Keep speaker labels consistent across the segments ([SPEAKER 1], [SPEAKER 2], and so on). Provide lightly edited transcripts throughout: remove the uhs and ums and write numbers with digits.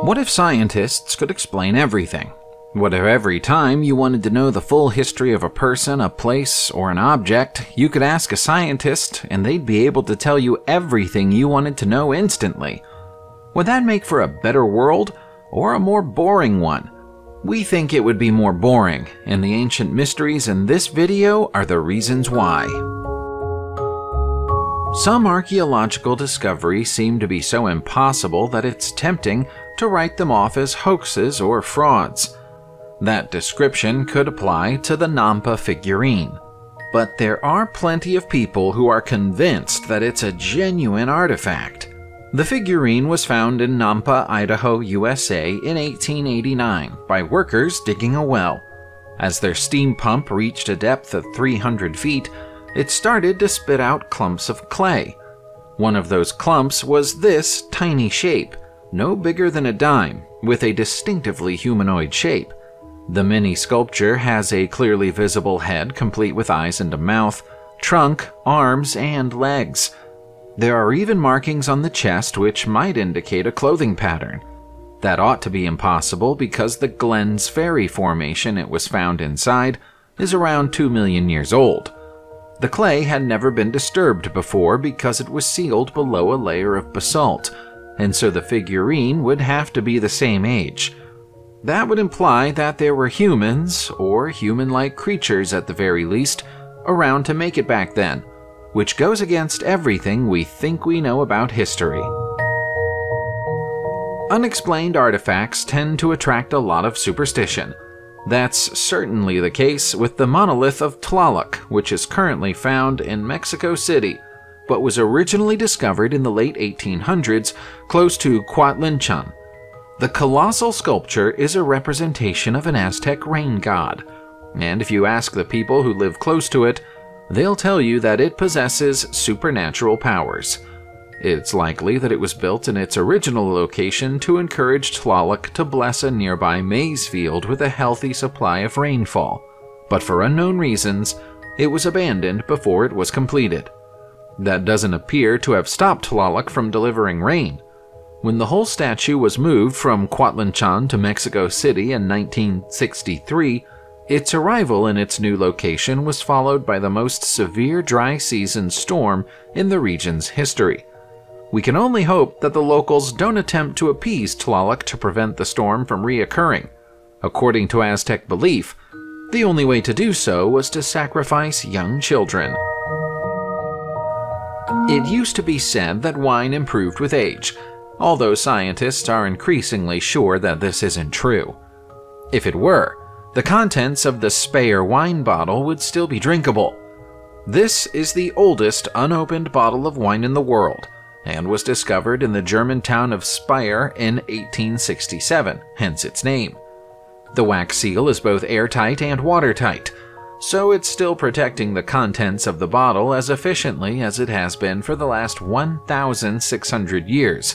[SPEAKER 1] What if scientists could explain everything? What if every time you wanted to know the full history of a person, a place, or an object, you could ask a scientist and they'd be able to tell you everything you wanted to know instantly? Would that make for a better world or a more boring one? We think it would be more boring, and the ancient mysteries in this video are the reasons why. Some archaeological discoveries seem to be so impossible that it's tempting to write them off as hoaxes or frauds. That description could apply to the NAA Figurine. But there are plenty of people who are convinced that it's a genuine artifact. The figurine was found in Nampa, Idaho, USA in 1889 by workers digging a well. As their steam pump reached a depth of 300 feet, it started to spit out clumps of clay. One of those clumps was this tiny shape, no bigger than a dime, with a distinctively humanoid shape. The mini sculpture has a clearly visible head complete with eyes and a mouth, trunk, arms, and legs. There are even markings on the chest which might indicate a clothing pattern. That ought to be impossible because the Glens Ferry formation it was found inside is around 2 million years old. The clay had never been disturbed before because it was sealed below a layer of basalt, and so the figurine would have to be the same age. That would imply that there were humans, or human-like creatures at the very least, around to make it back then, which goes against everything we think we know about history. Unexplained artifacts tend to attract a lot of superstition. That's certainly the case with the monolith of Tlaloc, which is currently found in Mexico City, but was originally discovered in the late 1800s close to Cuautlanchan. The Colossal Sculpture is a representation of an Aztec rain god, and if you ask the people who live close to it, they'll tell you that it possesses supernatural powers. It's likely that it was built in its original location to encourage Tlaloc to bless a nearby maize field with a healthy supply of rainfall, but for unknown reasons, it was abandoned before it was completed. That doesn't appear to have stopped Tlaloc from delivering rain. When the whole statue was moved from Cuautlanchan to Mexico City in 1963, its arrival in its new location was followed by the most severe dry season storm in the region's history. We can only hope that the locals don't attempt to appease Tlaloc to prevent the storm from reoccurring. According to Aztec belief, the only way to do so was to sacrifice young children. It used to be said that wine improved with age, although scientists are increasingly sure that this isn't true. If it were, the contents of the Speyer wine bottle would still be drinkable. This is the oldest unopened bottle of wine in the world, and was discovered in the German town of Speyer in 1867, hence its name. The wax seal is both airtight and watertight, so it's still protecting the contents of the bottle as efficiently as it has been for the last 1,600 years.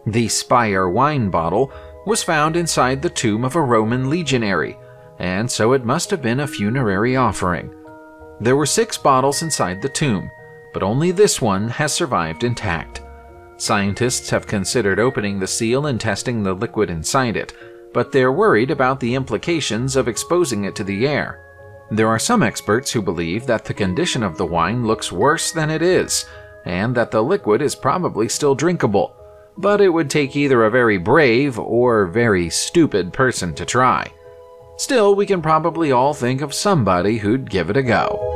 [SPEAKER 1] The Speyer wine bottle was found inside the tomb of a Roman legionary, and so it must have been a funerary offering. There were 6 bottles inside the tomb, but only this one has survived intact. Scientists have considered opening the seal and testing the liquid inside it, but they're worried about the implications of exposing it to the air. There are some experts who believe that the condition of the wine looks worse than it is, and that the liquid is probably still drinkable, but it would take either a very brave or very stupid person to try. Still, we can probably all think of somebody who'd give it a go.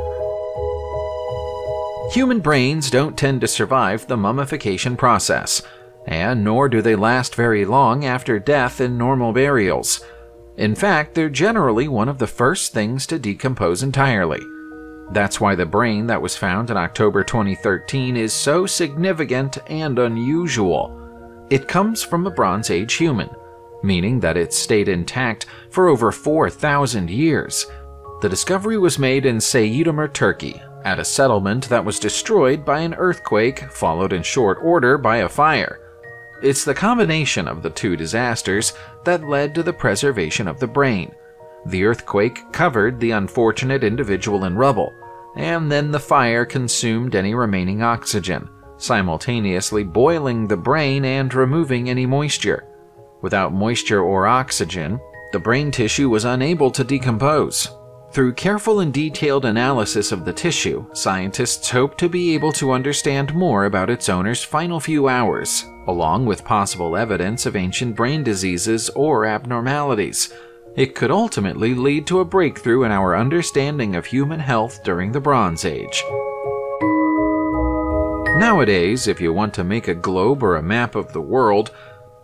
[SPEAKER 1] Human brains don't tend to survive the mummification process, and nor do they last very long after death in normal burials. In fact, they're generally one of the first things to decompose entirely. That's why the brain that was found in October 2013 is so significant and unusual. It comes from a Bronze Age human, meaning that it stayed intact for over 4,000 years. The discovery was made in Seyitmur, Turkey, at a settlement that was destroyed by an earthquake followed in short order by a fire. It's the combination of the two disasters that led to the preservation of the brain. The earthquake covered the unfortunate individual in rubble, and then the fire consumed any remaining oxygen, simultaneously boiling the brain and removing any moisture. Without moisture or oxygen, the brain tissue was unable to decompose. Through careful and detailed analysis of the tissue, scientists hope to be able to understand more about its owner's final few hours, along with possible evidence of ancient brain diseases or abnormalities. It could ultimately lead to a breakthrough in our understanding of human health during the Bronze Age. Nowadays, if you want to make a globe or a map of the world,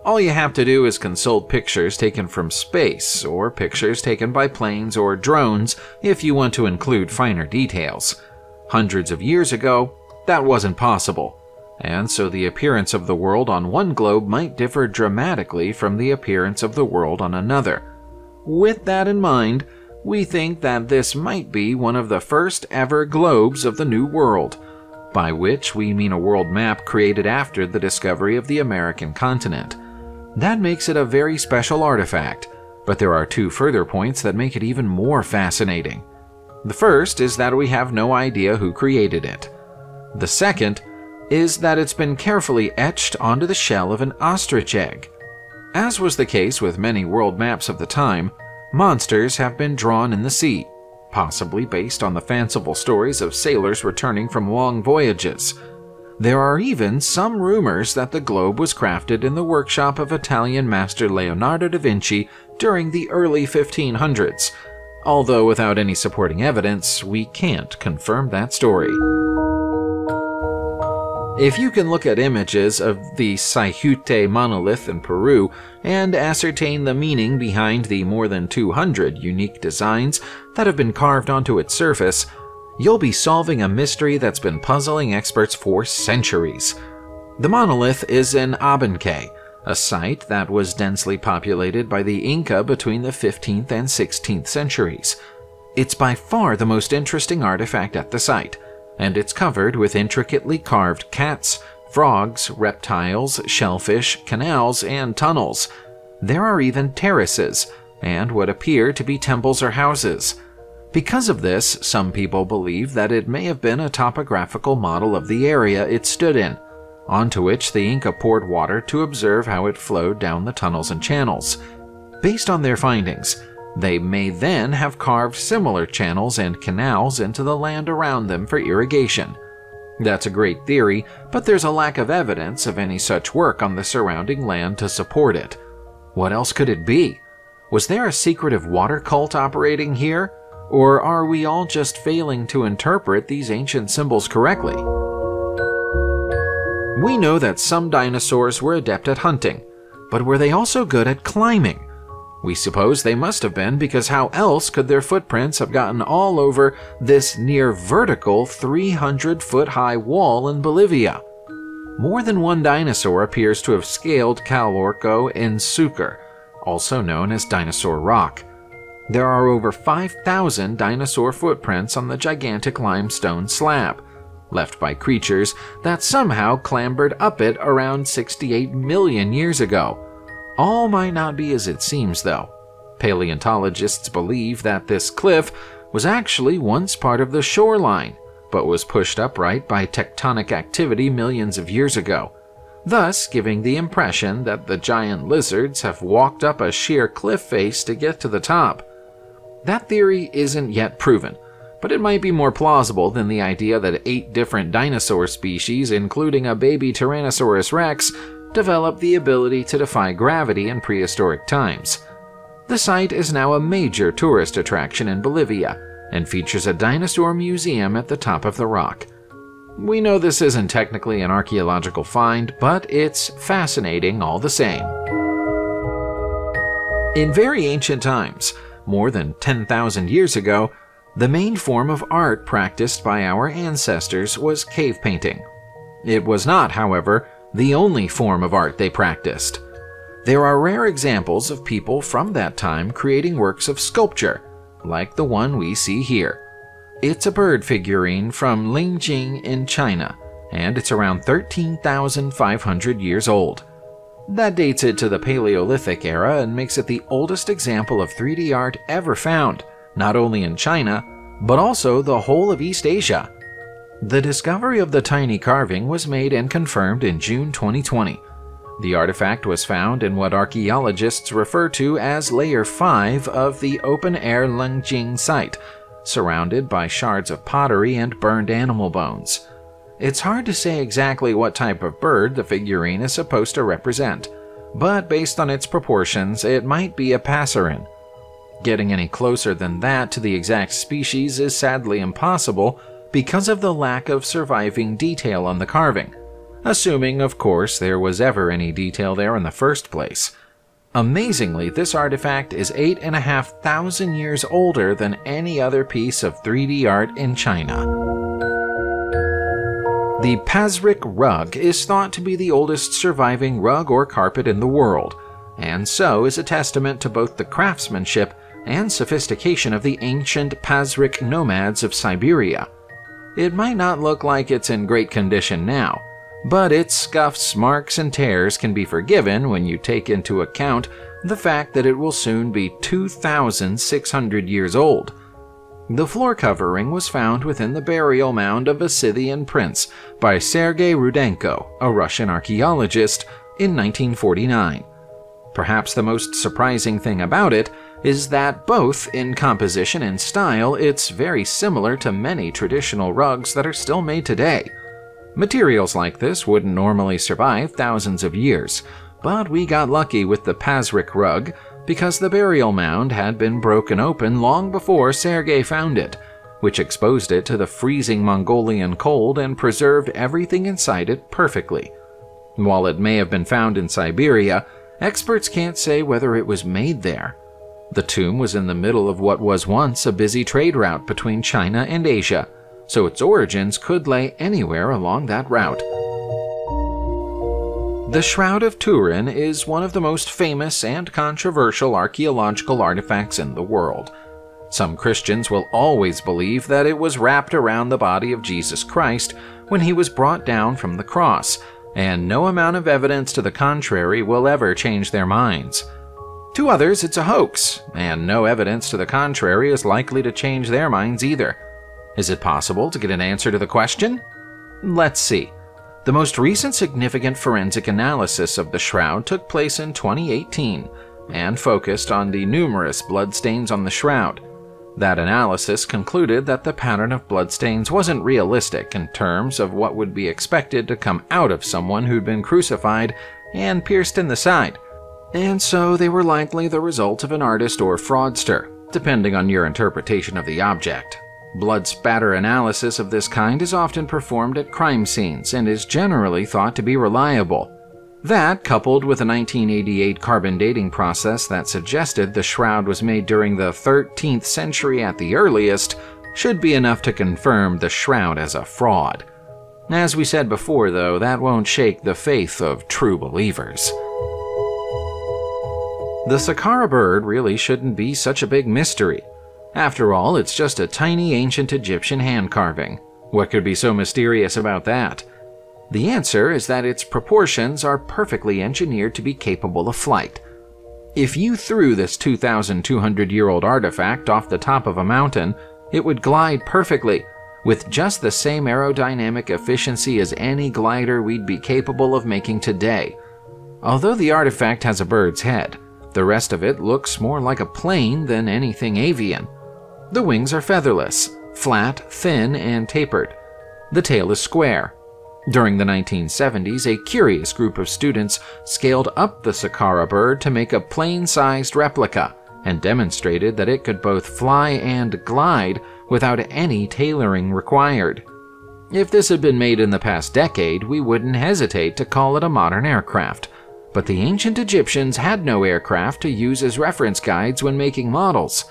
[SPEAKER 1] all you have to do is consult pictures taken from space, or pictures taken by planes or drones if you want to include finer details. Hundreds of years ago, that wasn't possible, and so the appearance of the world on one globe might differ dramatically from the appearance of the world on another. With that in mind, we think that this might be one of the first ever globes of the New World, by which we mean a world map created after the discovery of the American continent. That makes it a very special artifact, but there are two further points that make it even more fascinating. The first is that we have no idea who created it. The second is that it's been carefully etched onto the shell of an ostrich egg. As was the case with many world maps of the time, monsters have been drawn in the sea, possibly based on the fanciful stories of sailors returning from long voyages. There are even some rumors that the globe was crafted in the workshop of Italian master Leonardo da Vinci during the early 1500s, although without any supporting evidence, we can't confirm that story. If you can look at images of the Saut Monolith in Peru and ascertain the meaning behind the more than 200 unique designs that have been carved onto its surface, you'll be solving a mystery that's been puzzling experts for centuries. The monolith is in Abancay, a site that was densely populated by the Inca between the 15th and 16th centuries. It's by far the most interesting artifact at the site, and it's covered with intricately carved cats, frogs, reptiles, shellfish, canals, and tunnels. There are even terraces, and what appear to be temples or houses. Because of this, some people believe that it may have been a topographical model of the area it stood in, onto which the Inca poured water to observe how it flowed down the tunnels and channels. Based on their findings, they may then have carved similar channels and canals into the land around them for irrigation. That's a great theory, but there's a lack of evidence of any such work on the surrounding land to support it. What else could it be? Was there a secretive water cult operating here? Or are we all just failing to interpret these ancient symbols correctly? We know that some dinosaurs were adept at hunting, but were they also good at climbing? We suppose they must have been, because how else could their footprints have gotten all over this near vertical 300-foot-high wall in Bolivia? More than one dinosaur appears to have scaled Calorco in Sucre, also known as Dinosaur Rock. There are over 5,000 dinosaur footprints on the gigantic limestone slab, left by creatures that somehow clambered up it around 68 million years ago. All might not be as it seems, though. Paleontologists believe that this cliff was actually once part of the shoreline, but was pushed upright by tectonic activity millions of years ago, thus giving the impression that the giant lizards have walked up a sheer cliff face to get to the top. That theory isn't yet proven, but it might be more plausible than the idea that 8 different dinosaur species, including a baby Tyrannosaurus rex, developed the ability to defy gravity in prehistoric times. The site is now a major tourist attraction in Bolivia and features a dinosaur museum at the top of the rock. We know this isn't technically an archaeological find, but it's fascinating all the same. In very ancient times, more than 10,000 years ago, the main form of art practiced by our ancestors was cave painting. It was not, however, the only form of art they practiced. There are rare examples of people from that time creating works of sculpture, like the one we see here. It's a bird figurine from Lingjing in China, and it's around 13,500 years old. That dates it to the Paleolithic era and makes it the oldest example of 3D art ever found, not only in China, but also the whole of East Asia. The discovery of the tiny carving was made and confirmed in June 2020. The artifact was found in what archaeologists refer to as Layer 5 of the open-air Lengjing site, surrounded by shards of pottery and burned animal bones. It's hard to say exactly what type of bird the figurine is supposed to represent, but based on its proportions, it might be a passerine. Getting any closer than that to the exact species is sadly impossible because of the lack of surviving detail on the carving, assuming, of course, there was ever any detail there in the first place. Amazingly, this artifact is 8,500 years older than any other piece of 3D art in China. The Pasric rug is thought to be the oldest surviving rug or carpet in the world, and so is a testament to both the craftsmanship and sophistication of the ancient Pasric nomads of Siberia. It might not look like it's in great condition now, but its scuffs, marks, and tears can be forgiven when you take into account the fact that it will soon be 2,600 years old. The floor covering was found within the burial mound of a Scythian prince by Sergei Rudenko, a Russian archaeologist, in 1949. Perhaps the most surprising thing about it is that both in composition and style it's very similar to many traditional rugs that are still made today. Materials like this wouldn't normally survive thousands of years, but we got lucky with the Pasric rug because the burial mound had been broken open long before Sergei found it, which exposed it to the freezing Mongolian cold and preserved everything inside it perfectly. While it may have been found in Siberia, experts can't say whether it was made there. The tomb was in the middle of what was once a busy trade route between China and Asia, so its origins could lay anywhere along that route. The Shroud of Turin is one of the most famous and controversial archaeological artifacts in the world. Some Christians will always believe that it was wrapped around the body of Jesus Christ when he was brought down from the cross, and no amount of evidence to the contrary will ever change their minds. To others, it's a hoax, and no evidence to the contrary is likely to change their minds either. Is it possible to get an answer to the question? Let's see. The most recent significant forensic analysis of the shroud took place in 2018 and focused on the numerous bloodstains on the shroud. That analysis concluded that the pattern of bloodstains wasn't realistic in terms of what would be expected to come out of someone who'd been crucified and pierced in the side, and so they were likely the result of an artist or fraudster, depending on your interpretation of the object. Blood spatter analysis of this kind is often performed at crime scenes and is generally thought to be reliable. That, coupled with a 1988 carbon dating process that suggested the shroud was made during the 13th century at the earliest, should be enough to confirm the shroud as a fraud. As we said before, though, that won't shake the faith of true believers. The Sakara Bird really shouldn't be such a big mystery. After all, it's just a tiny ancient Egyptian hand carving. What could be so mysterious about that? The answer is that its proportions are perfectly engineered to be capable of flight. If you threw this 2,200-year-old artifact off the top of a mountain, it would glide perfectly, with just the same aerodynamic efficiency as any glider we'd be capable of making today. Although the artifact has a bird's head, the rest of it looks more like a plane than anything avian. The wings are featherless, flat, thin, and tapered. The tail is square. During the 1970s, a curious group of students scaled up the Sakara bird to make a plane-sized replica and demonstrated that it could both fly and glide without any tailoring required. If this had been made in the past decade, we wouldn't hesitate to call it a modern aircraft. But the ancient Egyptians had no aircraft to use as reference guides when making models.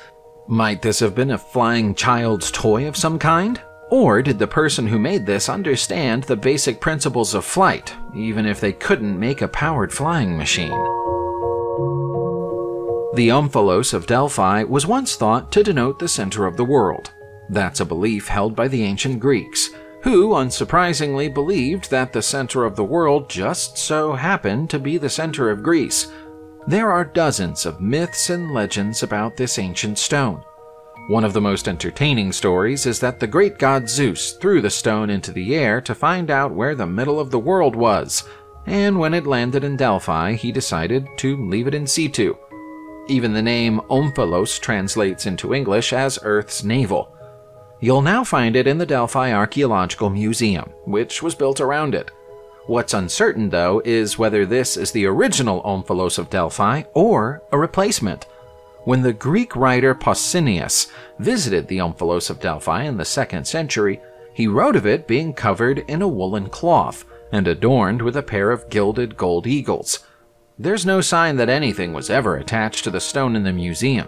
[SPEAKER 1] Might this have been a flying child's toy of some kind? Or did the person who made this understand the basic principles of flight, even if they couldn't make a powered flying machine? The Omos of Delphi was once thought to denote the center of the world. That's a belief held by the ancient Greeks, who unsurprisingly believed that the center of the world just so happened to be the center of Greece. There are dozens of myths and legends about this ancient stone. One of the most entertaining stories is that the great god Zeus threw the stone into the air to find out where the middle of the world was, and when it landed in Delphi, he decided to leave it in situ. Even the name Omphalos translates into English as Earth's navel. You'll now find it in the Delphi Archaeological Museum, which was built around it. What's uncertain, though, is whether this is the original Omphalos of Delphi or a replacement. When the Greek writer Pausanias visited the Omphalos of Delphi in the 2nd century, he wrote of it being covered in a woolen cloth and adorned with a pair of gilded gold eagles. There's no sign that anything was ever attached to the stone in the museum.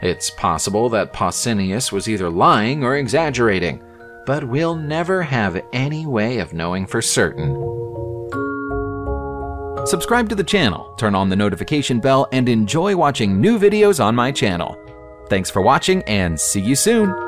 [SPEAKER 1] It's possible that Pausanias was either lying or exaggerating, but we'll never have any way of knowing for certain.
[SPEAKER 2] Subscribe to the channel, turn on the notification bell, and enjoy watching new videos on my channel. Thanks for watching, and see you soon!